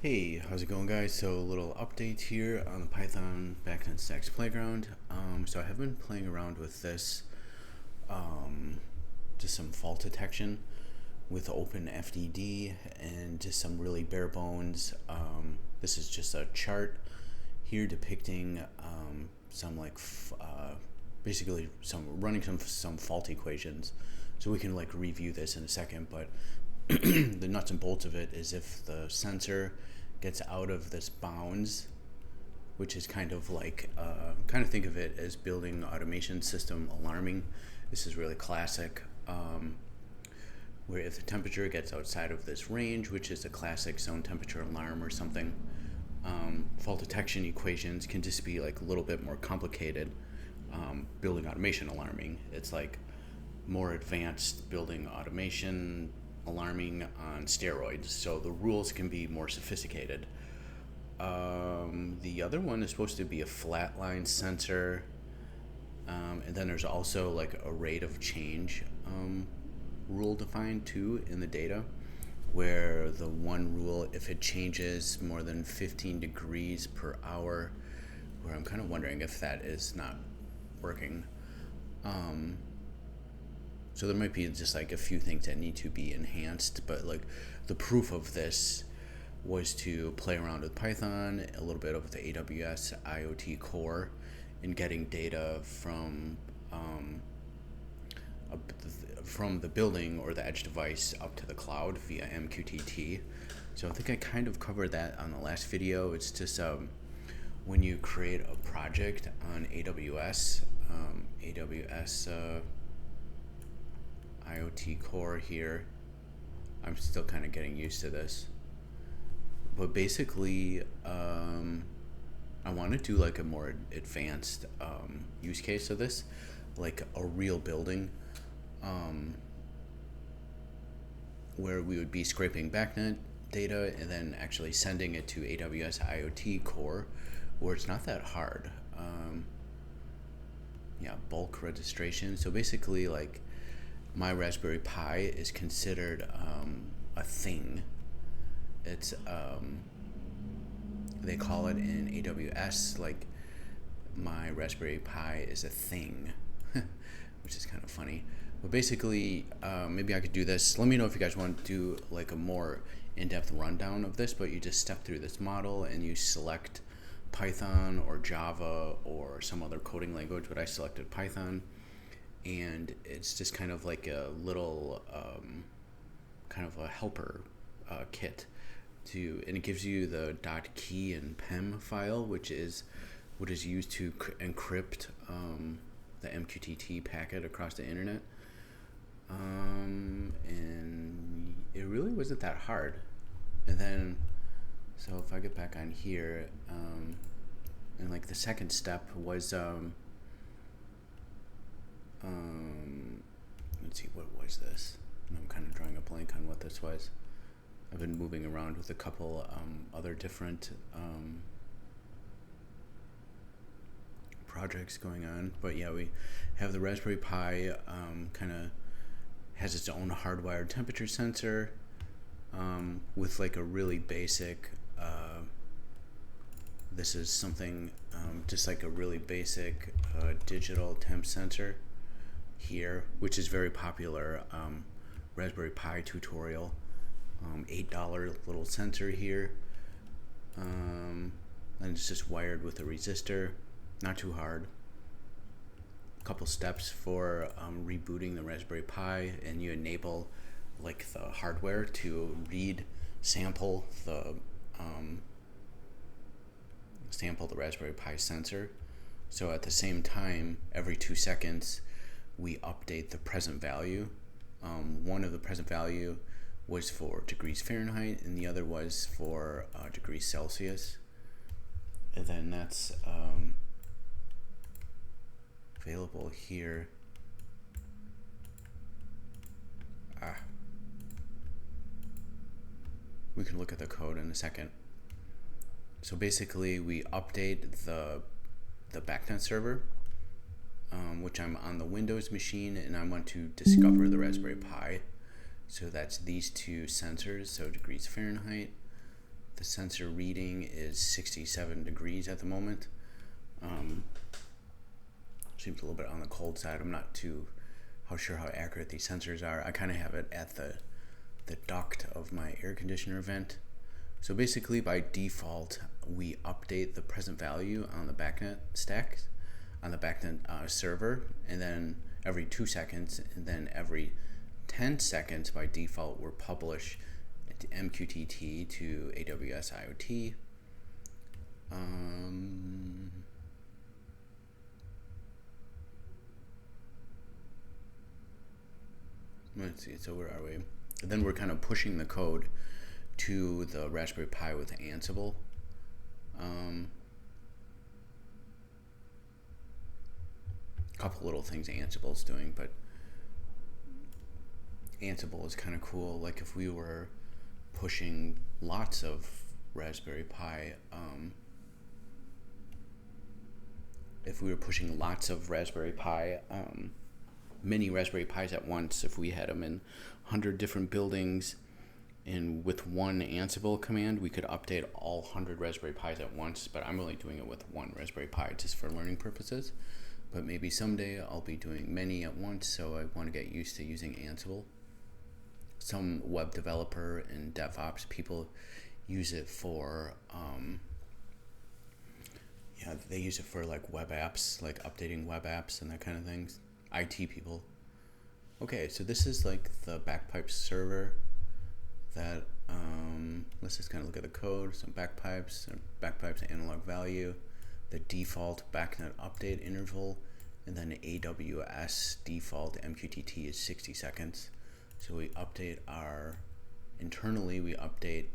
Hey, how's it going, guys? So, a little update here on the Python BACnet Stacks Playground. So I have been playing around with this, just some fault detection with OpenFDD and just some really bare bones. This is just a chart here depicting some basically some fault equations. So we can review this in a second, but the nuts and bolts of it is if the sensor gets out of this bounds, which is kind of think of it as building automation system alarming. This is really classic, where if the temperature gets outside of this range, which is a classic zone temperature alarm or something, fault detection equations can just be a little bit more complicated. Building automation alarming, it's more advanced building automation alarming on steroids, so the rules can be more sophisticated. The other one is supposed to be a flatline sensor, and then there's also a rate of change rule defined too in the data, where the one rule, if it changes more than 15 degrees per hour, where I'm kind of wondering if that is not working. So there might be just a few things that need to be enhanced, but the proof of this was to play around with Python, a little bit of the AWS IoT Core, and getting data from the building or the edge device up to the cloud via MQTT. So I think I kind of covered that on the last video. It's just when you create a project on AWS IoT Core here. I'm still kind of getting used to this, but basically I want to do a more advanced use case of this, like a real building, where we would be scraping BACnet data and then actually sending it to AWS IoT Core, where it's not that hard. Bulk registration. So basically, my Raspberry Pi is considered a thing. It's they call it in AWS my Raspberry Pi is a thing, which is kind of funny. But basically, maybe I could do this. Let me know if you guys want to do a more in-depth rundown of this. But you just step through this model and you select Python or Java or some other coding language, but I selected Python. And it's just kind of like a little kind of a helper kit and it gives you the .key and pem file, which is what is used to encrypt the MQTT packet across the internet. And it really wasn't that hard. And then, so if I get back on here, and the second step was let's see, what was this? I'm kind of drawing a blank on what this was. I've been moving around with a couple other different projects going on, but yeah, we have the Raspberry Pi kind of has its own hardwired temperature sensor with a really basic this is something just a really basic digital temp sensor here, which is very popular. Raspberry Pi tutorial, $8 little sensor here, and it's just wired with a resistor, not too hard. A couple steps for rebooting the Raspberry Pi, and you enable the hardware to sample the Raspberry Pi sensor. So at the same time, every 2 seconds, we update the present value. One of the present value was for degrees Fahrenheit, and the other was for degrees Celsius. And then that's available here. We can look at the code in a second. So basically, we update the BACnet server, which I'm on the Windows machine, and I want to discover the Raspberry Pi. So that's these two sensors, so degrees Fahrenheit, The sensor reading is 67 degrees at the moment. Seems a little bit on the cold side. I'm not too sure how accurate these sensors are. I kind of have it at the duct of my air conditioner vent. So basically, by default, we update the present value on the BACnet stack, on the BACnet server, and then every 2 seconds, and then every 10 seconds by default, we're published to MQTT to AWS IoT. Let's see, so where are we? And then we're kind of pushing the code to the Raspberry Pi with Ansible. A couple little things Ansible's doing, but Ansible is kind of cool. Like if we were pushing lots of Raspberry Pi, mini Raspberry Pis at once, if we had them in 100 different buildings, and with one Ansible command, we could update all 100 Raspberry Pis at once, but I'm only doing it with one Raspberry Pi just for learning purposes. But maybe someday I'll be doing many at once, so I want to get used to using Ansible. Some web developer and DevOps people use it for, they use it for like web apps, like updating web apps and that kind of things. IT people. Okay, so this is like the Backpipes server that, let's just kind of look at the code. Some Backpipes analog value, the default BACnet update interval, and then AWS default MQTT is 60 seconds. So we update internally we update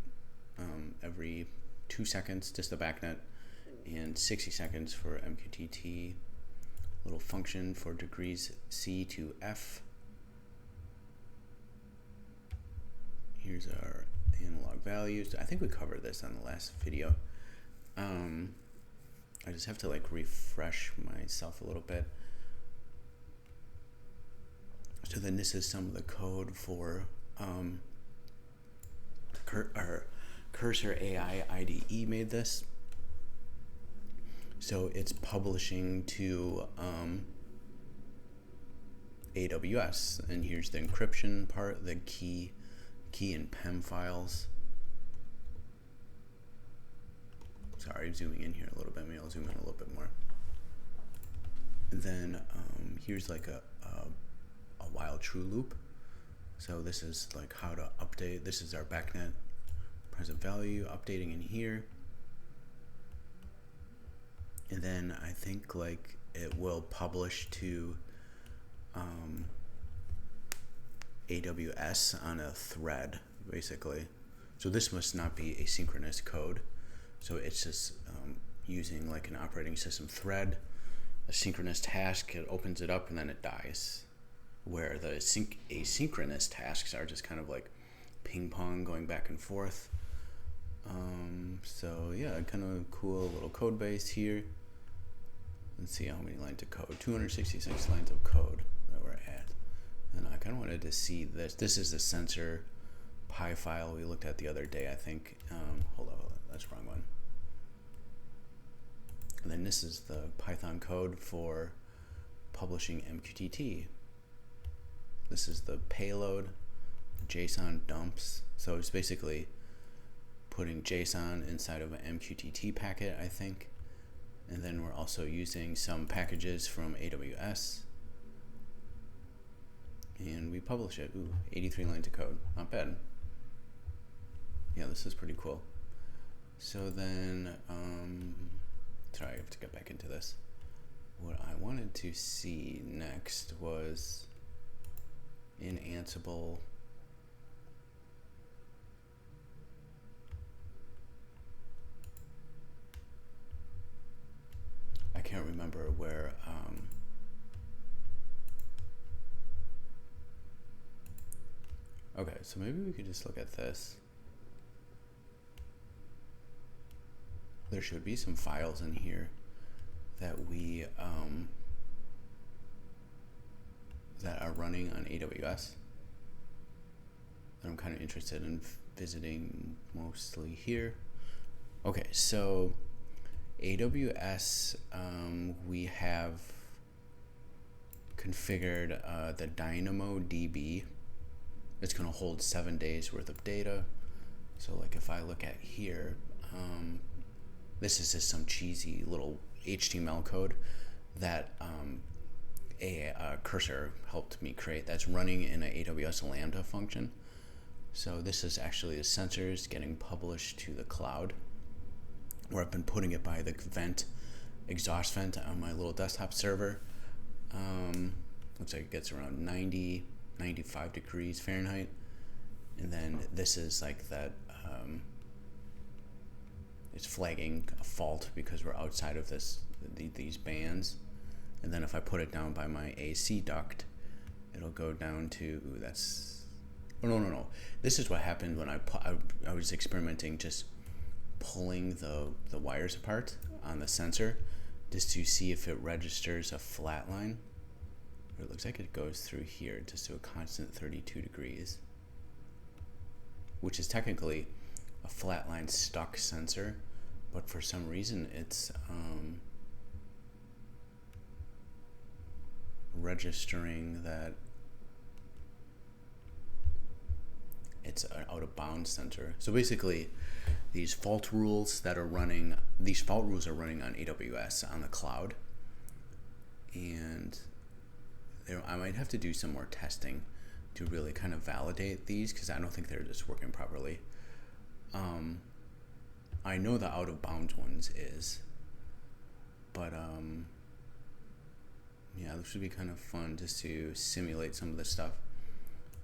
every 2 seconds, just the BACnet, and 60 seconds for MQTT. Little function for degrees C to F. Here's our analog values. I think we covered this on the last video. I just have to like refresh myself a little bit. So then this is some of the code for our Cursor AI IDE made this. So it's publishing to AWS, and here's the encryption part, the key and PEM files. Sorry, zooming in here a little bit. Maybe I'll zoom in a little bit more. And then here's like a while true loop. So this is like how to update. This is our BACnet present value updating in here. And then I think like it will publish to AWS on a thread, basically. So this must not be asynchronous code. So it's just using like an operating system thread, a synchronous task, it opens it up and then it dies. Where the asynchronous tasks are just kind of like ping pong going back and forth. So yeah, kind of cool little code base here. Let's see how many lines of code. 266 lines of code that we're at. And I kind of wanted to see this. This is the sensor Pi file we looked at the other day, I think. Hold on, that's the wrong one. And then this is the Python code for publishing MQTT. This is the payload, JSON dumps. So it's basically putting JSON inside of an MQTT packet, I think. And then we're also using some packages from AWS. And we publish it. Ooh, 83 lines of code. Not bad. Yeah, this is pretty cool. So then, sorry, I have to get back into this. What I wanted to see next was in Ansible. I can't remember where, okay, so maybe we could just look at this. There should be some files in here that we, that are running on AWS that I'm kind of interested in visiting mostly here. Okay, so AWS, we have configured the DynamoDB. It's going to hold 7 days worth of data. So like if I look at here, this is just some cheesy little HTML code that a cursor helped me create that's running in an AWS Lambda function. So this is actually the sensors getting published to the cloud, where I've been putting it by the exhaust vent on my little desktop server. Looks like it gets around 90, 95 degrees Fahrenheit. And then this is like that, it's flagging a fault because we're outside of these bands. And then if I put it down by my AC duct, it'll go down to, no. This is what happened when I was experimenting, just pulling the wires apart on the sensor just to see if it registers a flat line. It looks like it goes through here just to a constant 32 degrees, which is technically a flatline stuck sensor, but for some reason it's registering that it's an out of bounds sensor. So basically, these fault rules are running on AWS on the cloud, and I might have to do some more testing to really kind of validate these, because I don't think they're just working properly. I know the out of bounds ones is, but yeah, this would be kind of fun just to simulate some of this stuff.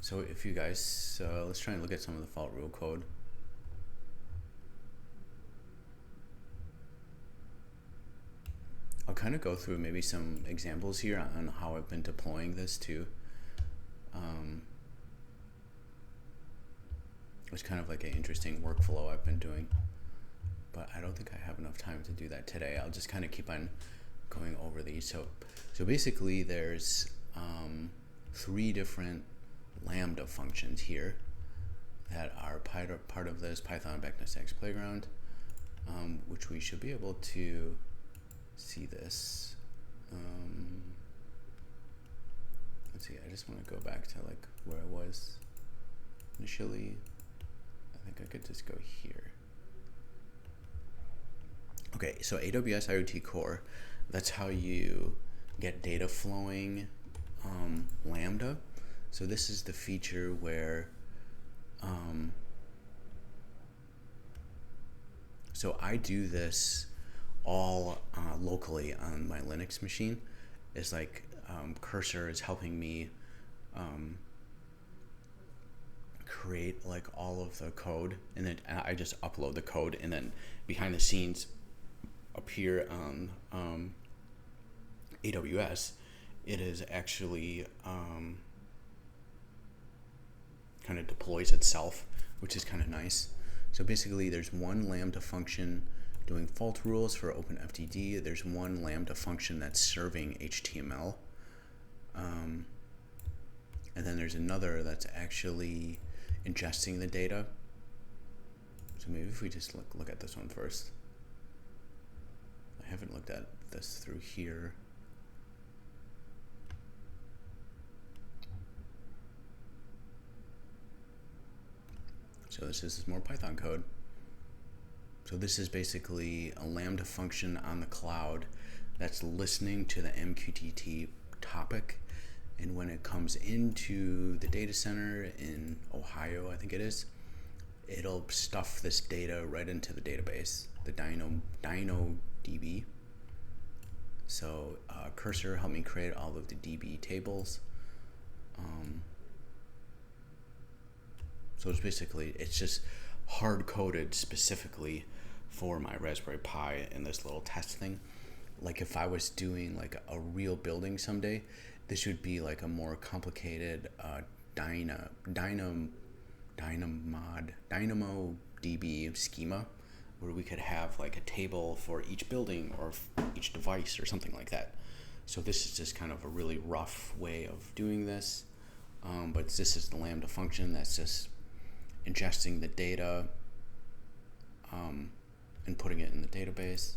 So if you guys, let's try and look at some of the fault rule code. I'll kind of go through maybe some examples here on how I've been deploying this too. It's kind of like an interesting workflow I've been doing, but I don't think I have enough time to do that today. I'll just kind of keep on going over these. So basically there's 3 different Lambda functions here that are part of this Python BACnet X playground, which we should be able to see this. Let's see, I just want to go back to like where I was initially. I think I could just go here. Okay, so AWS IoT Core, that's how you get data flowing Lambda. So this is the feature where so I do this all locally on my Linux machine. It's like Cursor is helping me create like all of the code, and then I just upload the code, and then behind the scenes up here on AWS, it is actually kind of deploys itself, which is kind of nice. So basically there's one Lambda function doing fault rules for OpenFTD. There's one Lambda function that's serving HTML. And then there's another that's actually ingesting the data. So maybe if we just look at this one first. I haven't looked at this through here. So this is more Python code. So this is basically a Lambda function on the cloud that's listening to the MQTT topic, and when it comes into the data center in Ohio, I think it is, it'll stuff this data right into the database, the DynamoDB. So Cursor helped me create all of the DB tables. So it's just hard-coded specifically for my Raspberry Pi in this little test thing. Like if I was doing like a real building someday, this would be like a more complicated DynamoDB schema, where we could have like a table for each building or each device or something like that. So this is just kind of a really rough way of doing this, but this is the Lambda function that's just ingesting the data and putting it in the database.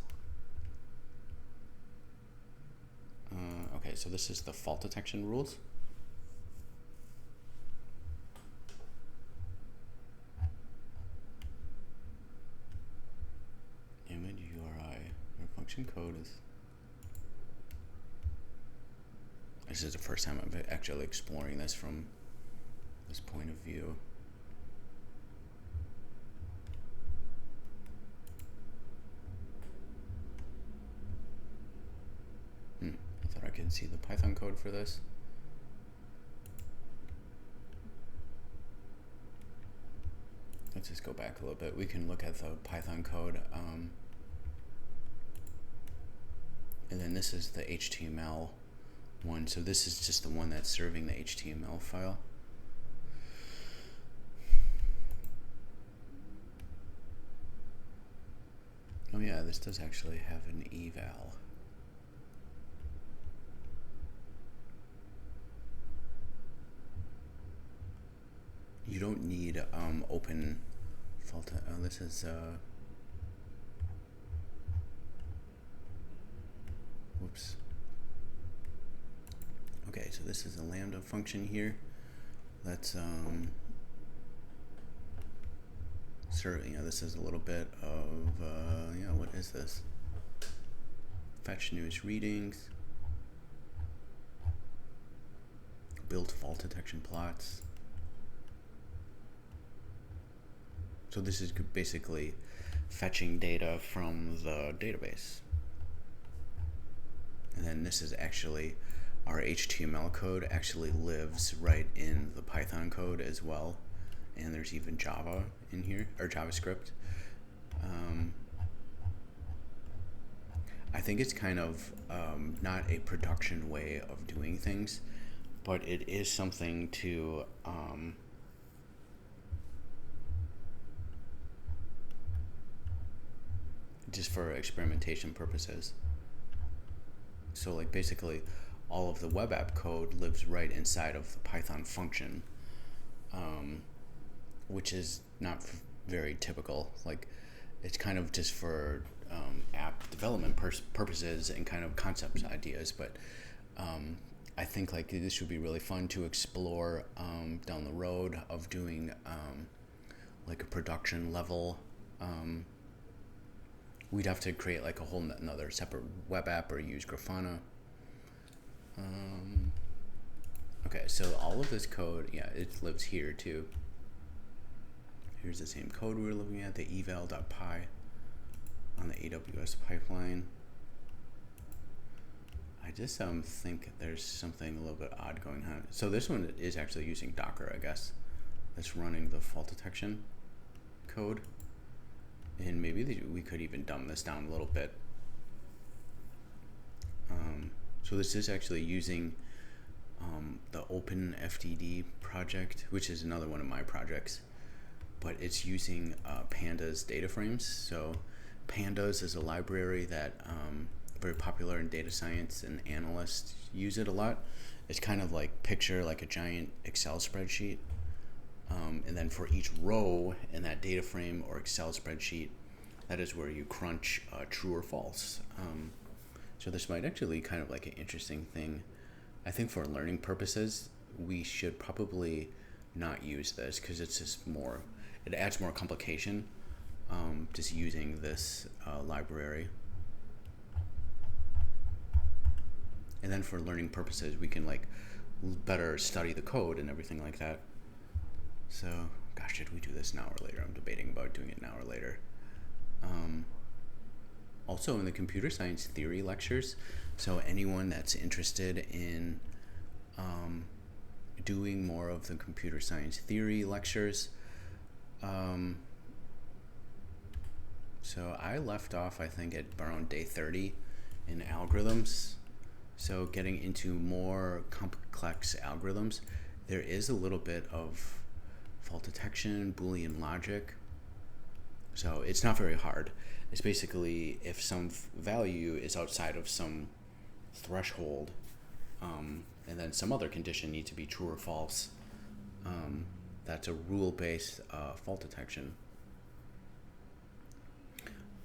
Okay, so this is the fault detection rules. Image URI, your function code is. This is the first time I'm actually exploring this from this point of view. I thought I could see the Python code for this. Let's just go back a little bit. We can look at the Python code. And then this is the HTML one. So this is just the one that's serving the HTML file. Oh yeah, this does actually have an eval. You don't need open fault. Oh, this is whoops. Okay, so this is a lambda function here. Let's this is a little bit of what is this? Fetch news readings. Build fault detection plots. So this is basically fetching data from the database. And then this is actually our HTML code actually lives right in the Python code as well. And there's even Java in here, or JavaScript. I think it's kind of not a production way of doing things, but it is something to just for experimentation purposes. So like basically all of the web app code lives right inside of the Python function, which is not very typical. Like it's kind of just for app development purposes and kind of concept ideas, but I think like this would be really fun to explore down the road of doing like a production level. We'd have to create like a whole another separate web app or use Grafana. Okay, so all of this code, yeah, it lives here too. Here's the same code we were looking at, the eval.py on the AWS pipeline. I just think there's something a little bit odd going on. So this one is actually using Docker, I guess. That's running the fault detection code. And maybe we could even dumb this down a little bit. So this is actually using the OpenFDD project, which is another one of my projects, but it's using Pandas data frames. So Pandas is a library that very popular in data science, and analysts use it a lot. It's kind of like picture like a giant Excel spreadsheet. And then for each row in that data frame or Excel spreadsheet, that is where you crunch true or false. So this might actually kind of like an interesting thing. I think for learning purposes, we should probably not use this because it's just more, it adds more complication just using this library. And then for learning purposes, we can like better study the code and everything like that. So, gosh, should we do this now or later? I'm debating about doing it now or later. Also in the computer science theory lectures, so anyone that's interested in doing more of the computer science theory lectures, so I left off, I think, at around day 30 in algorithms. So getting into more complex algorithms, there is a little bit of fault detection, Boolean logic. So it's not very hard. It's basically if some value is outside of some threshold, and then some other condition needs to be true or false. That's a rule-based fault detection.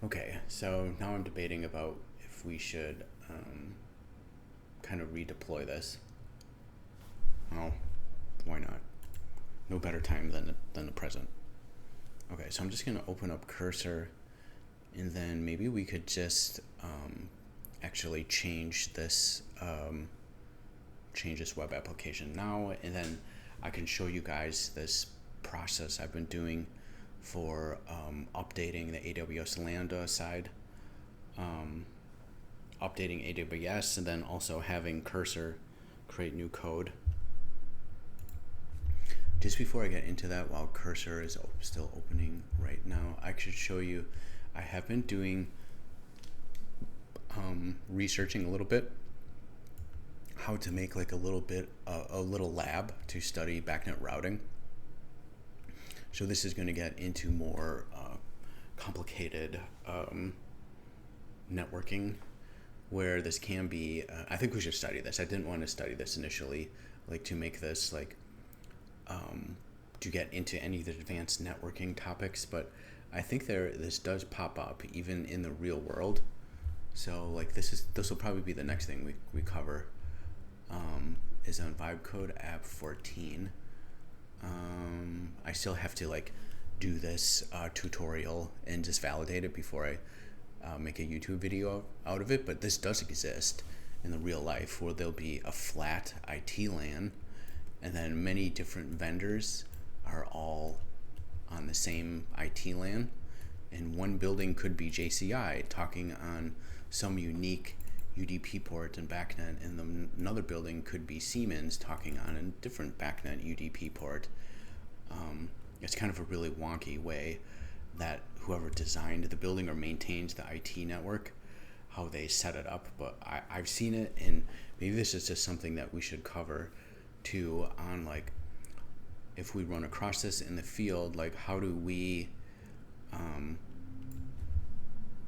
Okay, so now I'm debating about if we should kind of redeploy this. Well, why not? No better time than the present. Okay, so I'm just gonna open up Cursor, and then maybe we could just actually change this web application now, and then I can show you guys this process I've been doing for updating the AWS Lambda side, updating AWS, and then also having Cursor create new code. Just before I get into that, while Cursor is still opening right now, I should show you, I have been doing researching a little bit how to make like a little lab to study BACnet routing. So this is going to get into more complicated networking, where this can be, I think we should study this. I didn't want to study this initially, like to make this like, to get into any of the advanced networking topics, but I think this does pop up even in the real world. So like this will probably be the next thing we cover, is on Vibecode app 14. I still have to like do this tutorial and just validate it before I make a YouTube video out of it, but this does exist in the real life, where there'll be a flat IT LAN, and then many different vendors are all on the same IT LAN, and one building could be JCI talking on some unique UDP port and BACnet, and another building could be Siemens talking on a different BACnet UDP port. It's kind of a really wonky way that whoever designed the building or maintains the IT network, how they set it up, but I've seen it, and maybe this is just something that we should cover too, on like if we run across this in the field, like how do we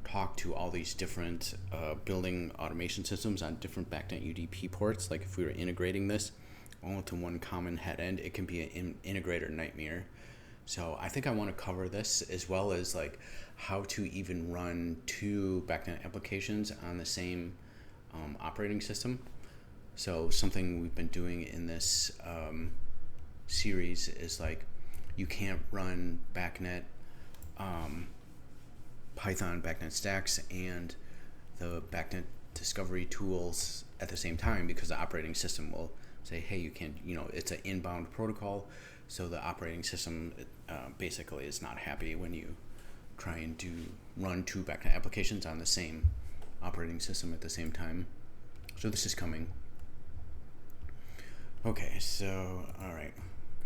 talk to all these different building automation systems on different BACnet UDP ports. Like if we were integrating this all into one common head end, it can be an integrator nightmare. So I think I want to cover this, as well as like how to even run two BACnet applications on the same operating system. So something we've been doing in this series is like you can't run BACnet, Python BACnet stacks and the BACnet discovery tools at the same time, because the operating system will say, hey, you can't, it's an inbound protocol. So the operating system basically is not happy when you try and run two BACnet applications on the same operating system at the same time. So this is coming. Okay, so, all right.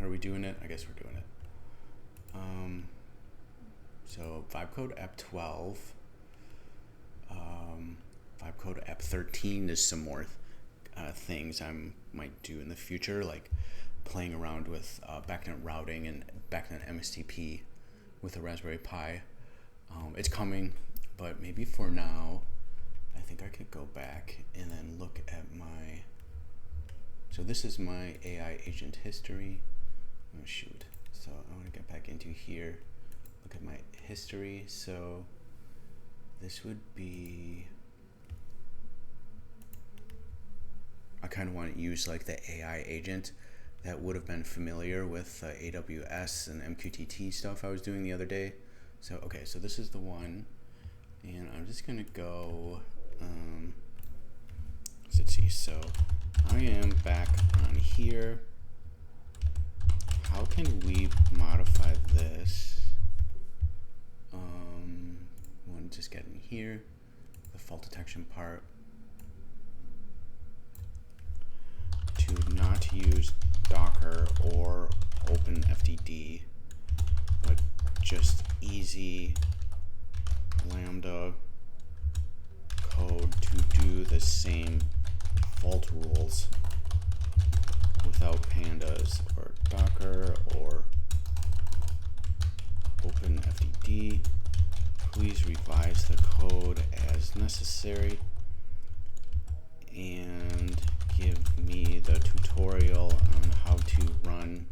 Are we doing it? I guess we're doing it. So Vibecode app 12, Vibecode app 13 is some more things I might do in the future, like playing around with BACnet routing and BACnet MSTP with a Raspberry Pi. It's coming, but maybe for now, I think I could go back and then look at my, so this is my AI agent history. Oh shoot, so I want to get back into here, look at my history. So this would be, I kind of want to use like the AI agent that would have been familiar with AWS and MQTT stuff I was doing the other day. So okay, so this is the one, and I'm just gonna go, let's see, so I am back on here. How can we modify this? One, just get in here, the fault detection part, to not use Docker or OpenFTD, but just easy Lambda code to do the same fault rules without pandas or Docker or OpenFTD. Please revise the code as necessary and give me the tutorial on how to run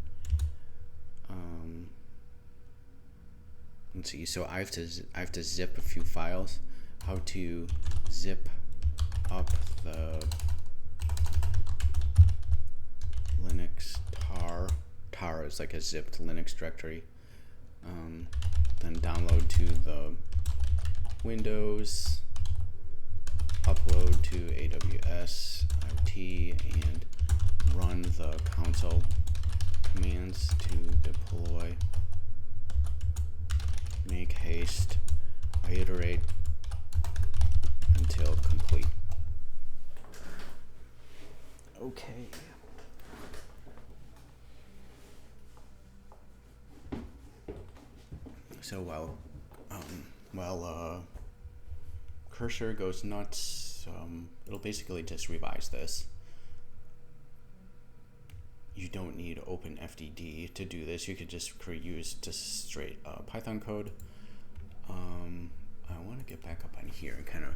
let's see. So I have to zip a few files. How to zip up the Linux tar is like a zipped Linux directory. Then download to the Windows, upload to AWS IoT, and run the console commands to deploy, make haste, iterate until complete. Okay. So while cursor goes nuts, it'll basically just revise this. You don't need OpenFDD to do this. You could just use just straight Python code. I want to get back up on here and kind of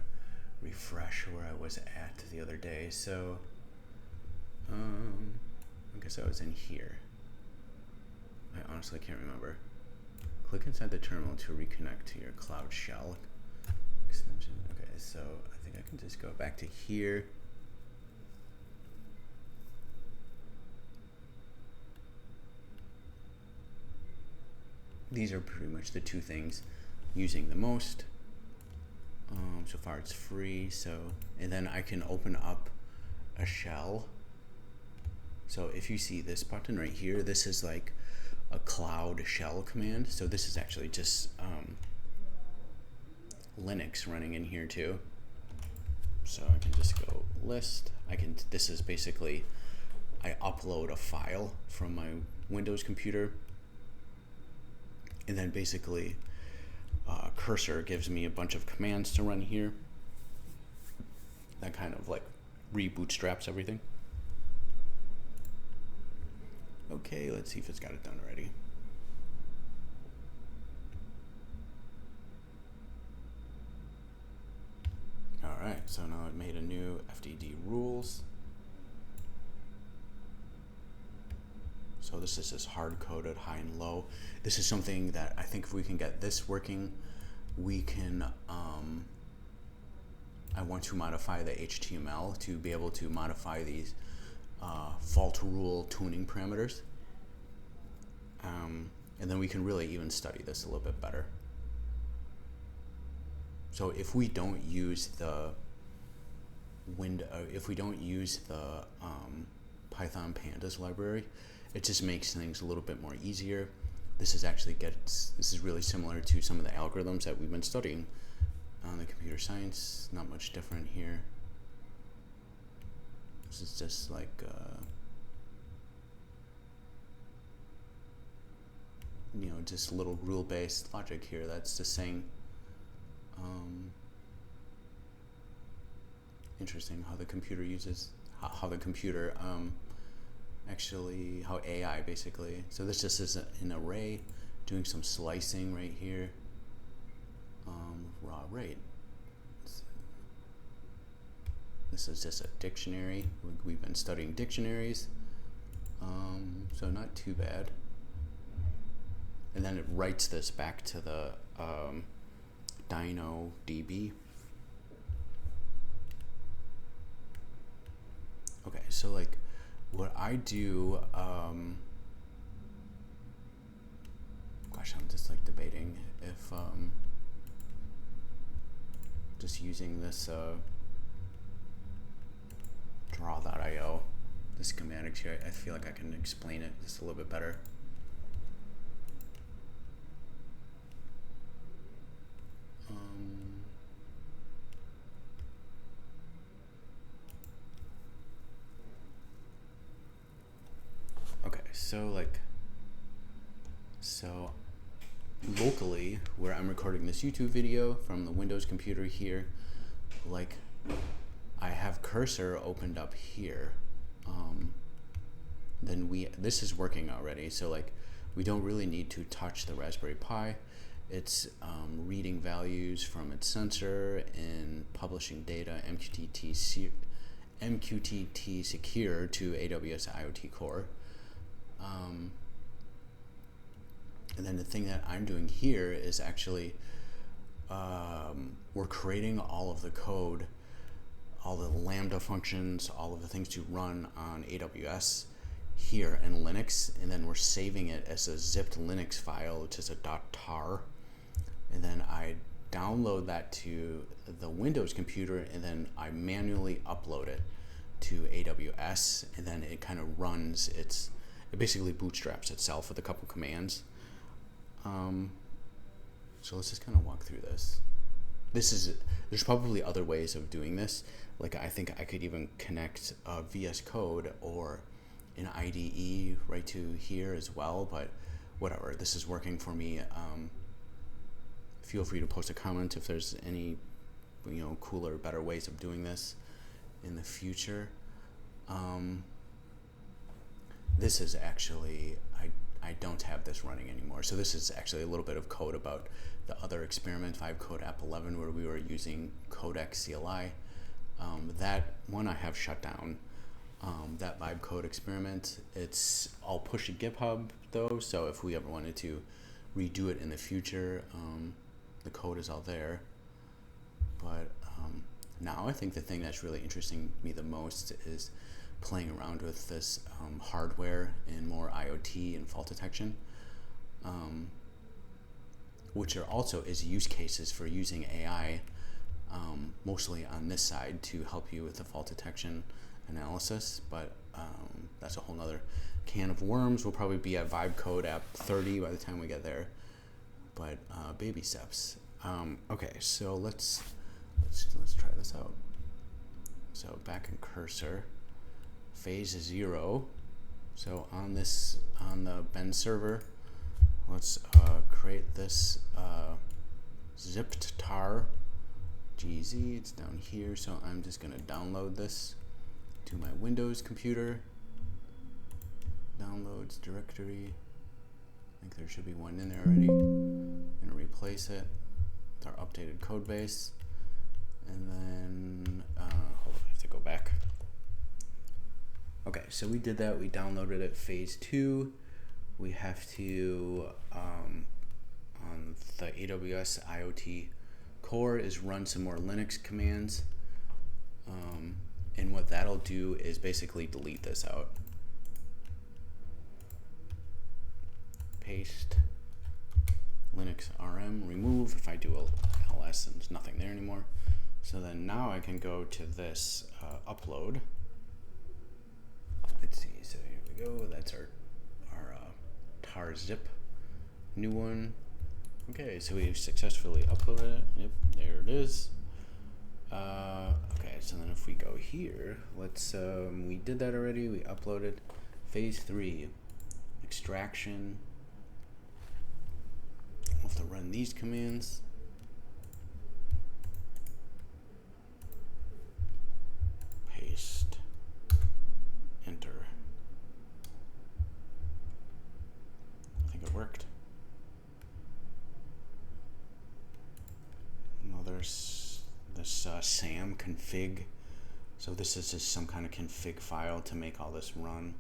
refresh where I was at the other day. So I guess I was in here. I honestly can't remember. Click inside the terminal to reconnect to your Cloud Shell extension. Okay, so I think I can just go back to here. These are pretty much the two things using the most. So far it's free, and then I can open up a shell. So if you see this button right here, this is like a cloud shell command. So this is actually just Linux running in here too. So I can just go list. This is basically, I upload a file from my Windows computer, and then basically cursor gives me a bunch of commands to run here. That kind of like rebootstraps everything. Okay, let's see if it's got it done already. Alright, so now it made a new FDD rules. So this is just hard-coded high and low. This is something that I think if we can get this working, we can, I want to modify the HTML to be able to modify these fault rule tuning parameters. And then we can really even study this a little bit better. So if we don't use the Python pandas library, it just makes things a little bit more easier. This is really similar to some of the algorithms that we've been studying on the computer science. Not much different here. This is just like just little rule-based logic here. That's just saying interesting how the computer uses how AI basically. So this just is an array doing some slicing right here. Raw rate. This is just a dictionary. We've been studying dictionaries, so not too bad. And then it writes this back to the DynamoDB. Okay, so like what I do, gosh, I'm just like debating if just using this draw.io, this schematic here, I feel like I can explain it just a little bit better. Okay, so locally, where I'm recording this YouTube video from the Windows computer here, like I have cursor opened up here. This is working already, so like we don't really need to touch the Raspberry Pi. It's reading values from its sensor and publishing data MQTT secure to AWS IoT Core. And then the thing that I'm doing here is actually we're creating all of the code, all the Lambda functions, all of the things to run on AWS here in Linux, and then we're saving it as a zipped Linux file, which is a .tar, and then I download that to the Windows computer, and then I manually upload it to AWS, and then it kind of runs it basically bootstraps itself with a couple commands. So let's just kind of walk through this. There's probably other ways of doing this. Like I think I could even connect VS Code or an IDE right to here as well, but whatever, this is working for me. Feel free to post a comment if there's any cooler, better ways of doing this in the future. This is actually, I don't have this running anymore. So this is actually a little bit of code about the other experiment, Vibecode App 11, where we were using Codex CLI. That one I have shut down. That Vibecode experiment, it's all pushed to GitHub though, so if we ever wanted to redo it in the future, the code is all there. But now I think the thing that's really interesting me the most is playing around with this hardware and more IoT and fault detection, which are also is use cases for using AI, mostly on this side to help you with the fault detection analysis, but that's a whole nother can of worms. We'll probably be at Vibecode App 30 by the time we get there, but baby steps. Okay, so let's try this out. So back in cursor, phase 0. So on the Ben server, let's create this zipped tar gz. It's down here, so I'm just gonna download this to my Windows computer. Downloads directory. I think there should be one in there already. I'm gonna replace it with our updated code base, and then hold on, I have to go back. Okay, so we did that. We downloaded it. Phase 2. We have to on the AWS IoT Core is run some more Linux commands, and what that'll do is basically delete this out. Paste Linux RM, remove. If I do ls, then there's nothing there anymore. So then now I can go to this upload. Let's see, so here we go. That's our tar zip, new one. Okay, so we've successfully uploaded it. Yep, there it is. Okay, so then if we go here, let's, we did that already. We uploaded phase 3, extraction. We'll have to run these commands. Paste, enter. I think it worked. Now there's this SAM config. So this is just some kind of config file to make all this run.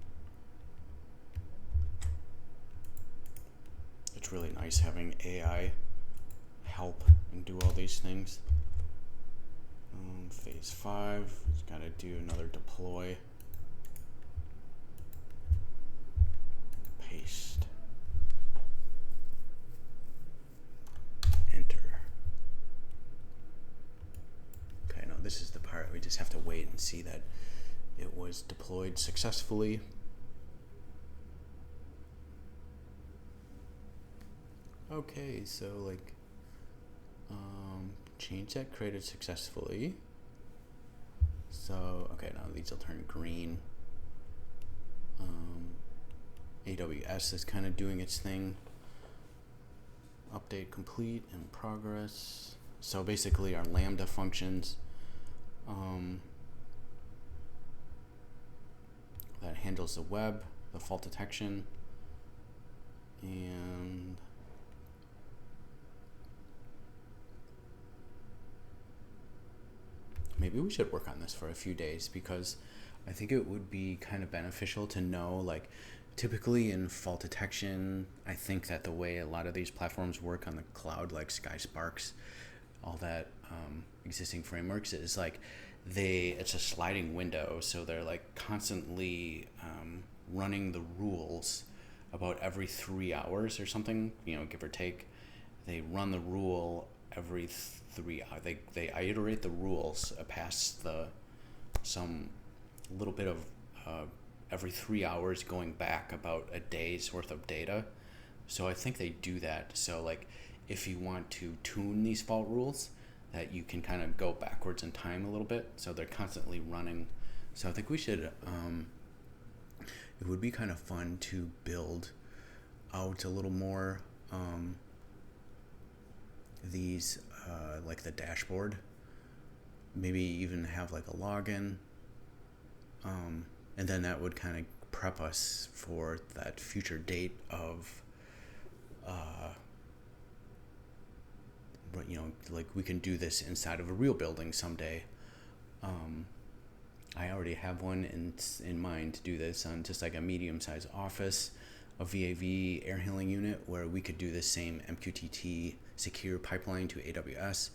It's really nice having AI help and do all these things. Phase 5, it's got to do another deploy. Paste. Enter. Okay, now this is the part we just have to wait and see that it was deployed successfully. Okay, so like change that created successfully. So okay, now these will turn green. AWS is kind of doing its thing. Update complete, in progress. So basically our Lambda functions that handles the web, the fault detection, and maybe we should work on this for a few days, because I think it would be kind of beneficial to know, like, Typically in fault detection, I think that the way a lot of these platforms work on the cloud, like SkySparks, all that existing frameworks, is like it's a sliding window, so they're like constantly running the rules about every 3 hours or something, give or take. They run the rule every 3 hours. They iterate the rules past some little bit of every 3 hours, going back about a day's worth of data. So I think they do that. So like if you want to tune these fault rules, that you can kind of go backwards in time a little bit. So they're constantly running. So I think we should, it would be kind of fun to build out a little more these, like the dashboard. Maybe even have like a login. And then that would kind of prep us for that future date of, like we can do this inside of a real building someday. I already have one in mind to do this on just like a medium-sized office, a VAV air handling unit, where we could do the same MQTT secure pipeline to AWS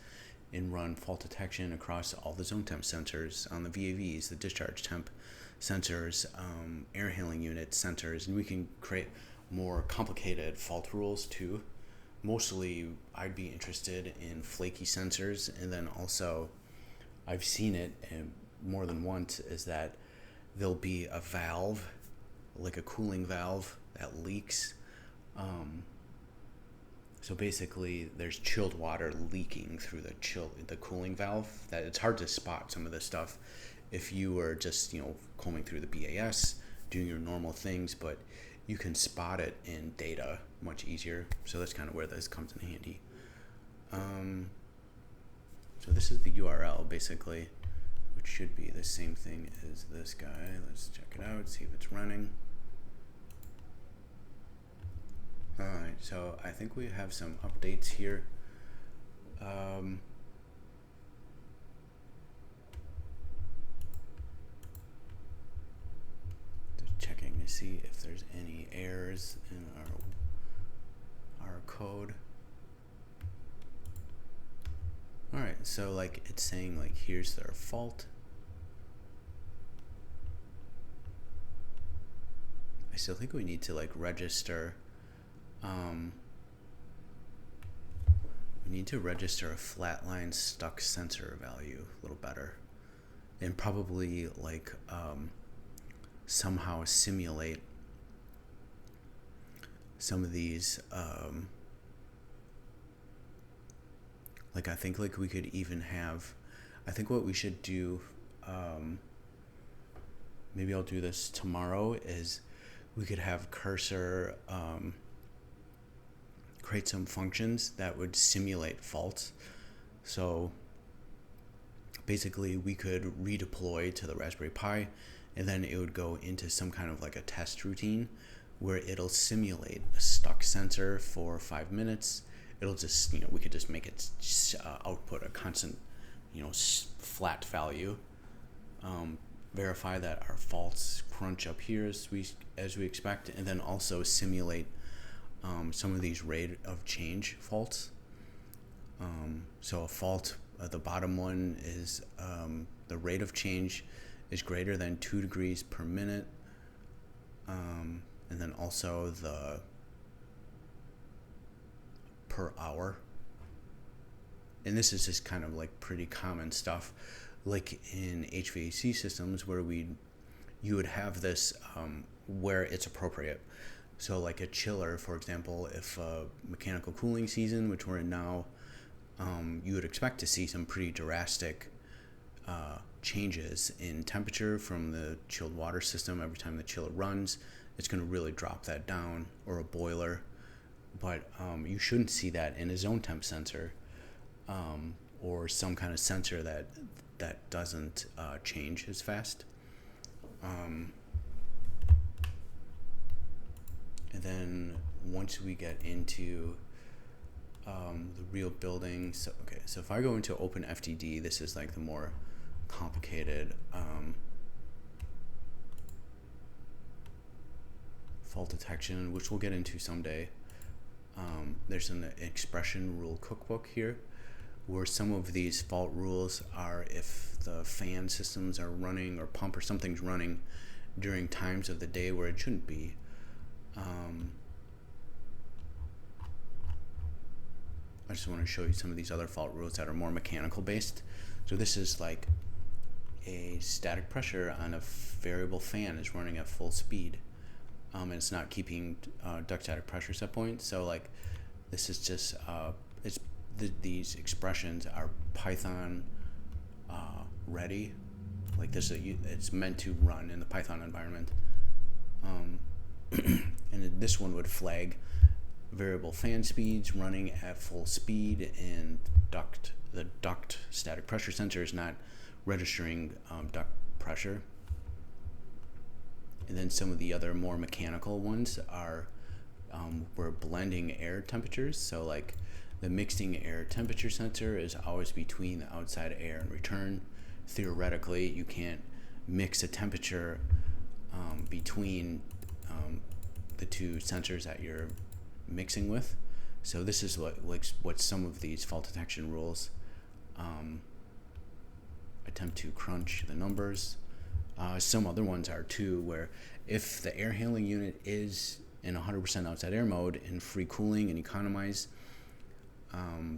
and run fault detection across all the zone temp sensors on the VAVs, the discharge temp sensors, air handling unit sensors, and we can create more complicated fault rules too. Mostly I'd be interested in flaky sensors, and then also I've seen it more than once, is that there'll be a valve, like a cooling valve, that leaks. So basically there's chilled water leaking through the cooling valve, that it's hard to spot some of this stuff if you were just combing through the BAS, doing your normal things, but you can spot it in data much easier. So that's kind of where this comes in handy. So this is the URL basically, which should be the same thing as this guy. Let's check it out, see if it's running. Alright, so I think we have some updates here. Just checking to see if there's any errors in our code. Alright, so like it's saying like here's their fault. I still think we need to like register. We need to register a flatline stuck sensor value a little better, and probably like somehow simulate some of these. Like I think like we could even have, I think what we should do, maybe I'll do this tomorrow, is we could have Cursor create some functions that would simulate faults. So basically we could redeploy to the Raspberry Pi, and then it would go into some kind of like a test routine where it'll simulate a stuck sensor for 5 minutes. It'll just, we could just make it output a constant, flat value. Verify that our faults crunch up here as we expect, and then also simulate some of these rate of change faults. So a fault, the bottom one is the rate of change is greater than 2 degrees per minute, and then also the per hour. And this is just kind of like pretty common stuff, like in HVAC systems where you would have this where it's appropriate. So like a chiller, for example, if mechanical cooling season, which we're in now, you would expect to see some pretty drastic changes in temperature from the chilled water system. Every time the chiller runs, it's going to really drop that down, or a boiler. But you shouldn't see that in a zone temp sensor, or some kind of sensor that doesn't change as fast. And then once we get into the real building, so if I go into OpenFTD, this is like the more complicated fault detection, which we'll get into someday. There's an expression rule cookbook here, where some of these fault rules are if the fan systems are running or pump or something's running during times of the day where it shouldn't be. I just want to show you some of these other fault rules that are more mechanical based. So this is like a static pressure on a variable fan is running at full speed, and it's not keeping duct static pressure set point. So like this is just these expressions are Python ready. Like this, it's meant to run in the Python environment. And this one would flag variable fan speeds running at full speed, and the duct static pressure sensor is not registering duct pressure. And then some of the other more mechanical ones are we're blending air temperatures. So like the mixing air temperature sensor is always between the outside air and return. Theoretically, you can't mix a temperature between the two sensors that you're mixing with. So this is what some of these fault detection rules attempt to crunch the numbers. Some other ones are too, where if the air handling unit is in 100% outside air mode in free cooling and economize,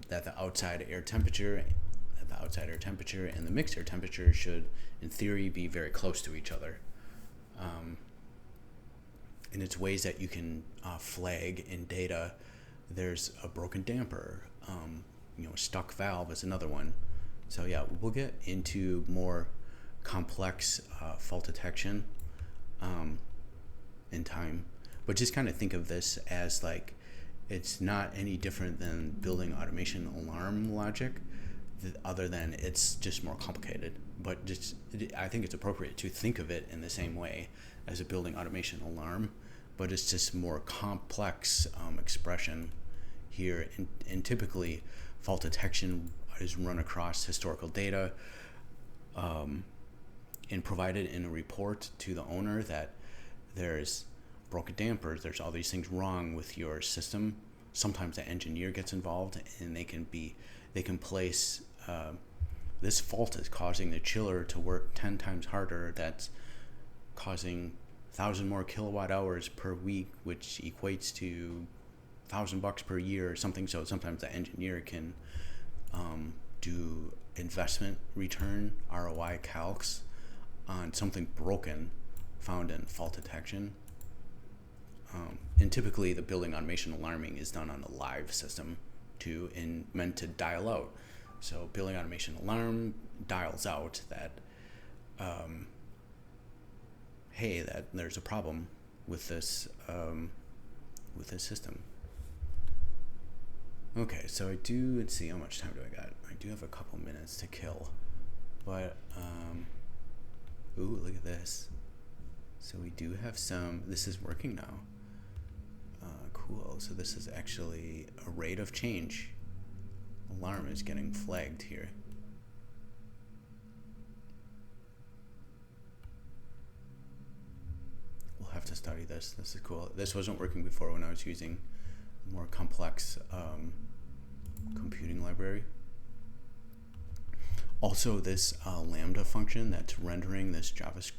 that the outside air temperature and the mixed air temperature should, in theory, be very close to each other. And it's ways that you can flag in data. There's a broken damper, a stuck valve is another one. So yeah, we'll get into more complex fault detection in time, but just kind of think of this as like it's not any different than building automation alarm logic, other than it's just more complicated. But I think it's appropriate to think of it in the same way as a building automation alarm, but it's just more complex expression here. And typically, fault detection is run across historical data and provided in a report to the owner that there's broken dampers, there's all these things wrong with your system. Sometimes the engineer gets involved, and they can place this fault is causing the chiller to work 10 times harder. That's causing 1,000 more kilowatt hours per week, which equates to $1,000 per year or something. So sometimes the engineer can do investment return ROI calcs on something broken found in fault detection. And typically the building automation alarming is done on a live system too, and meant to dial out. So building automation alarm dials out that hey, that there's a problem with this system. Okay, so let's see, how much time do I got? I do have a couple minutes to kill, but ooh, look at this. So we do have this is working now. Cool, so this is actually a rate of change. Alarm is getting flagged here. We'll have to study this. This is cool. This wasn't working before when I was using a more complex computing library. Also, this Lambda function that's rendering this JavaScript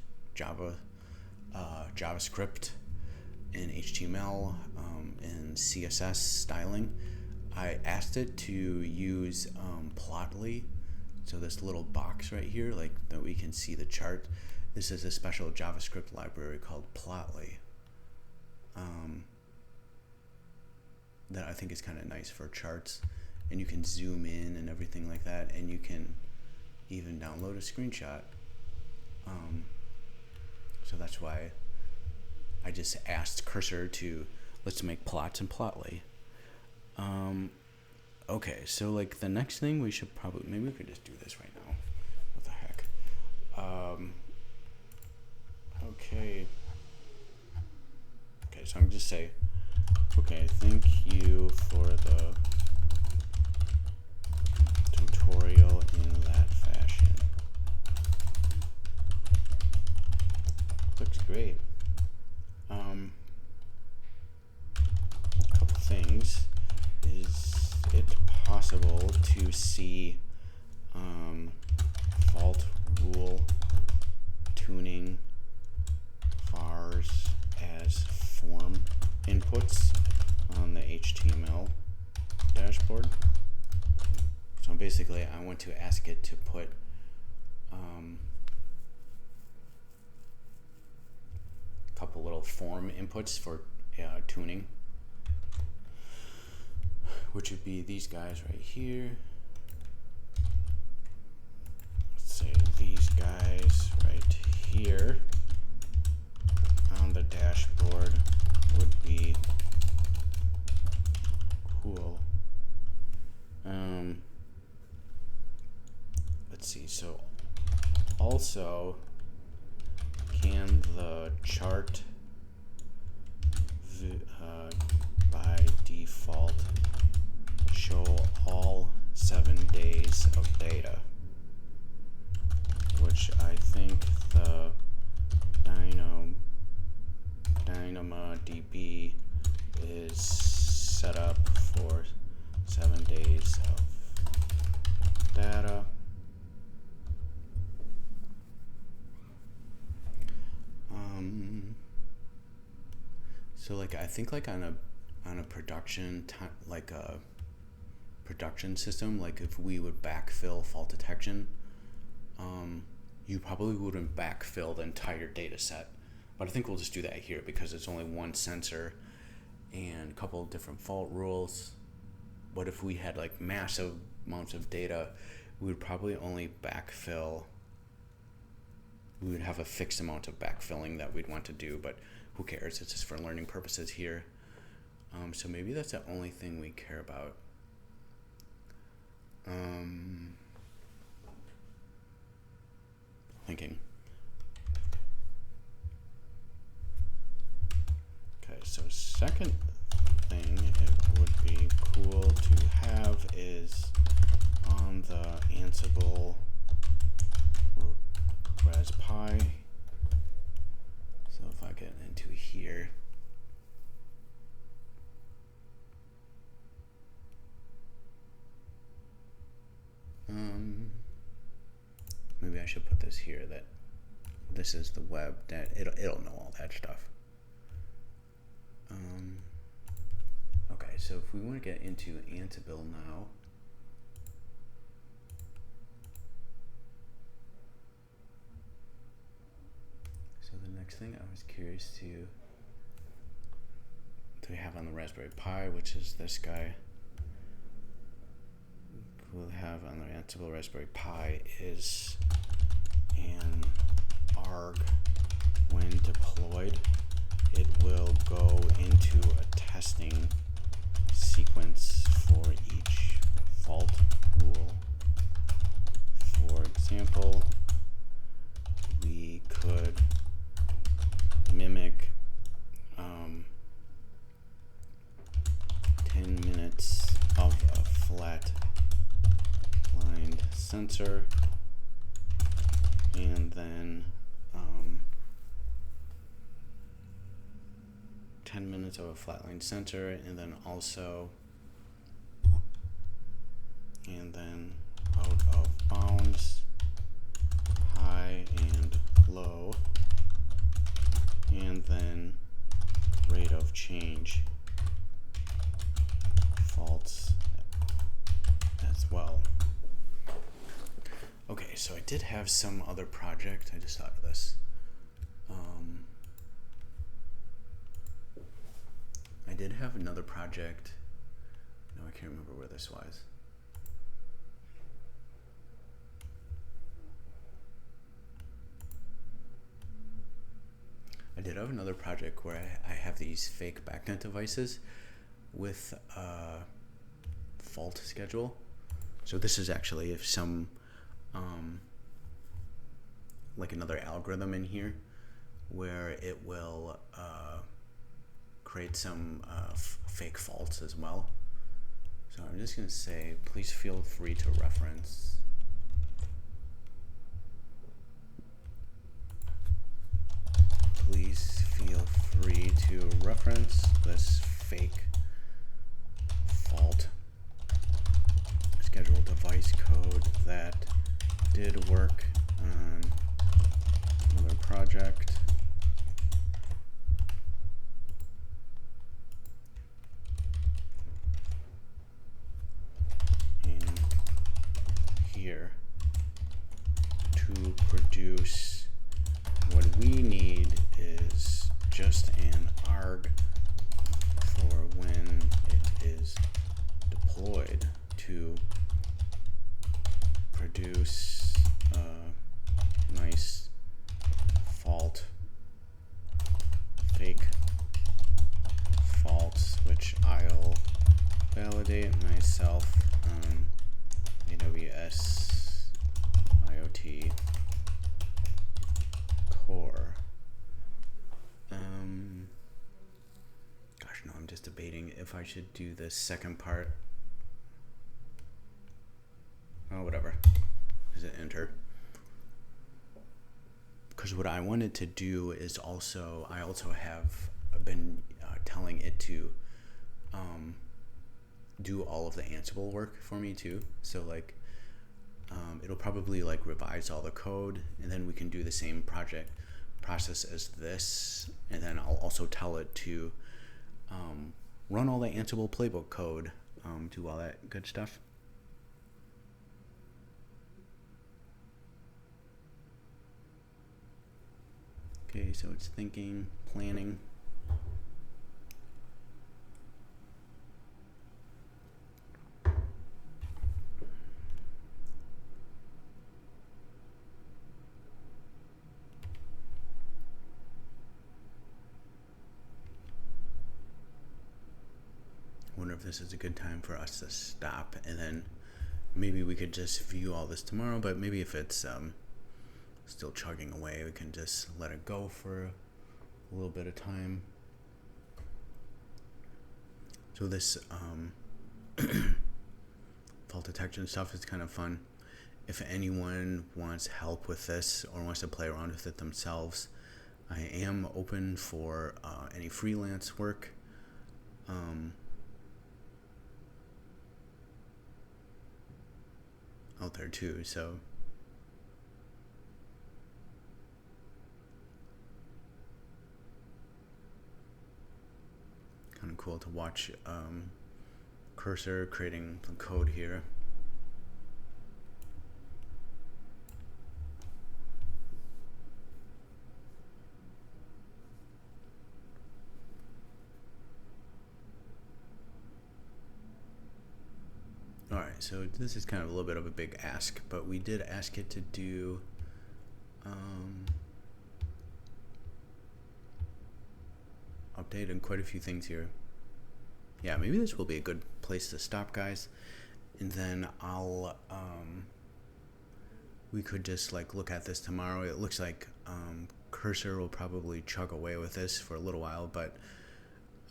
in HTML and CSS styling, I asked it to use Plotly. So this little box right here, like that we can see the chart. This is a special JavaScript library called Plotly that I think is kind of nice for charts, and you can zoom in and everything like that, and you can even download a screenshot. So that's why I just asked Cursor to let's make plots in Plotly. Okay, so like the next thing we should maybe we could just do this right now. What the heck? Okay, so I'm just say, okay, thank you for the tutorial in that fashion. Looks great. possible to see fault rule tuning vars as form inputs on the HTML dashboard. So basically I want to ask it to put a couple little form inputs for tuning, which would be these guys right here. Let's say these guys right here on the dashboard would be cool. Let's see, so also can the chart by default show all 7 days of data, which I think the DynamoDB is set up for 7 days of data. So like I think like on a production like a production system, like if we would backfill fault detection, you probably wouldn't backfill the entire data set, but I think we'll just do that here because it's only one sensor and a couple of different fault rules. But if we had like massive amounts of data, we would probably only backfill. We would have a fixed amount of backfilling that we'd want to do, but who cares? It's just for learning purposes here. So maybe that's the only thing we care about. Thinking. Okay, so second thing it would be cool to have is on the Ansible Raspberry. So if I get into here, maybe I should put this here, that this is the web, that it'll know all that stuff. Okay, so if we want to get into Ansible now, so the next thing I was curious to have on the Raspberry Pi, which is this guy, we'll have on the Ansible Raspberry Pi is an arg. When deployed, it will go into a testing sequence for each fault rule. For example, we could mimic 10 minutes of a flat lined sensor, and then 10 minutes of a flatline sensor, and then also, and then out of bounds, high and low, and then rate of change faults as well. Okay, so I did have some other project. I just thought of this. I did have another project. No, I can't remember where this was. I did have another project where I have these fake BACnet devices with a fault schedule. So this is actually if some like another algorithm in here where it will create some fake faults as well. So I'm just going to say, please feel free to reference. Please feel free to reference this fake fault device code that did work on another project. And here to produce what we need is just an arg for when it is deployed to produce a nice fault, fake faults, which I'll validate myself on AWS IoT Core. Gosh, no, I'm just debating if I should do the second part. Oh, whatever. Is it enter? Because what I wanted to do is I also have been telling it to do all of the Ansible work for me too. So like, it'll probably like revise all the code, and then we can do the same project process as this, and then I'll also tell it to run all the Ansible playbook code, do all that good stuff. Okay, so it's thinking, planning. I wonder if this is a good time for us to stop, and then maybe we could just view all this tomorrow, but maybe if it's still chugging away, we can just let it go for a little bit of time. So this fault detection stuff is kind of fun. If anyone wants help with this or wants to play around with it themselves, I am open for any freelance work. Out there too, so kind of cool to watch Cursor creating some code here. Alright, so this is kind of a little bit of a big ask, but we did ask it to do update on quite a few things here. Yeah, maybe this will be a good place to stop, guys, and then I'll we could just like look at this tomorrow. It looks like Cursor will probably chug away with this for a little while, but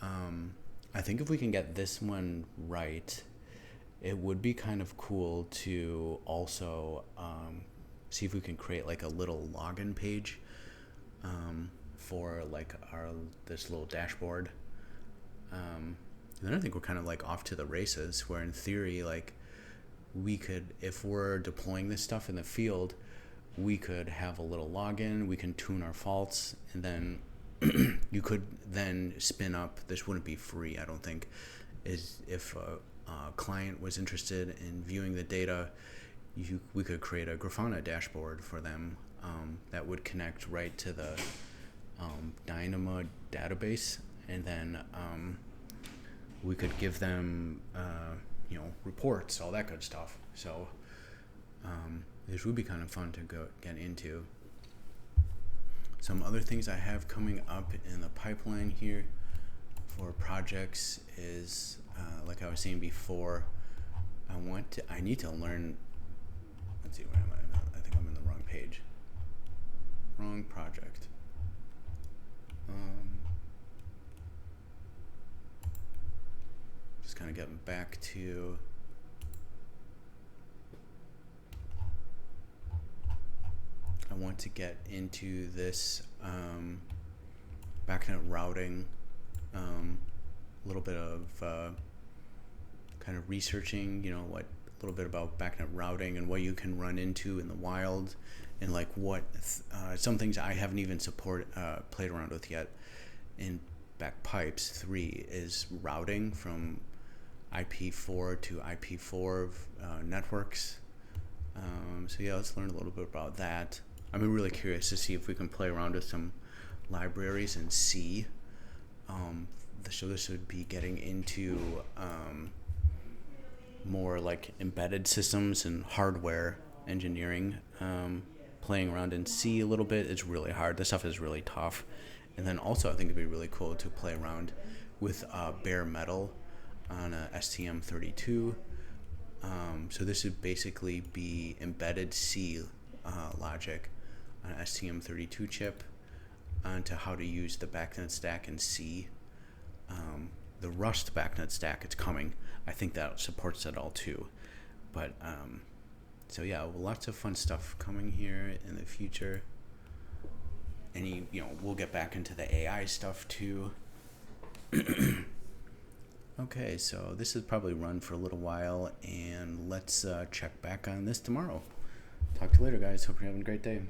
I think if we can get this one right, it would be kind of cool to also see if we can create like a little login page for like this little dashboard. And then I think we're kind of like off to the races, where in theory, like we could, if we're deploying this stuff in the field, we could have a little login, we can tune our faults, and then you could then spin up, this wouldn't be free, I don't think, is if a client was interested in viewing the data, we could create a Grafana dashboard for them that would connect right to the Dynamo database, and then we could give them reports, all that good stuff. So this would be kind of fun to go get into. Some other things I have coming up in the pipeline here for projects is like I was saying before, I need to learn. Let's see, where am I? I think I'm in the wrong page. Wrong project. Just kind of getting back to I want to get into this BACnet routing, a little bit of kind of researching, what little bit about BACnet routing and what you can run into in the wild, and like what some things I haven't even played around with yet in BACpipes 3 is routing from IP4 to IP4 networks. So yeah, let's learn a little bit about that. I'm really curious to see if we can play around with some libraries in C. So this would be getting into more like embedded systems and hardware engineering. Playing around in C a little bit is really hard. This stuff is really tough. And then also I think it'd be really cool to play around with bare metal on a STM32. So this would basically be embedded C logic on an STM32 chip onto how to use the BACnet stack in C. The Rust BACnet stack, it's coming. I think that supports it all too. But so yeah, lots of fun stuff coming here in the future. We'll get back into the AI stuff too. Okay, so this has probably run for a little while, and let's check back on this tomorrow. Talk to you later, guys. Hope you're having a great day.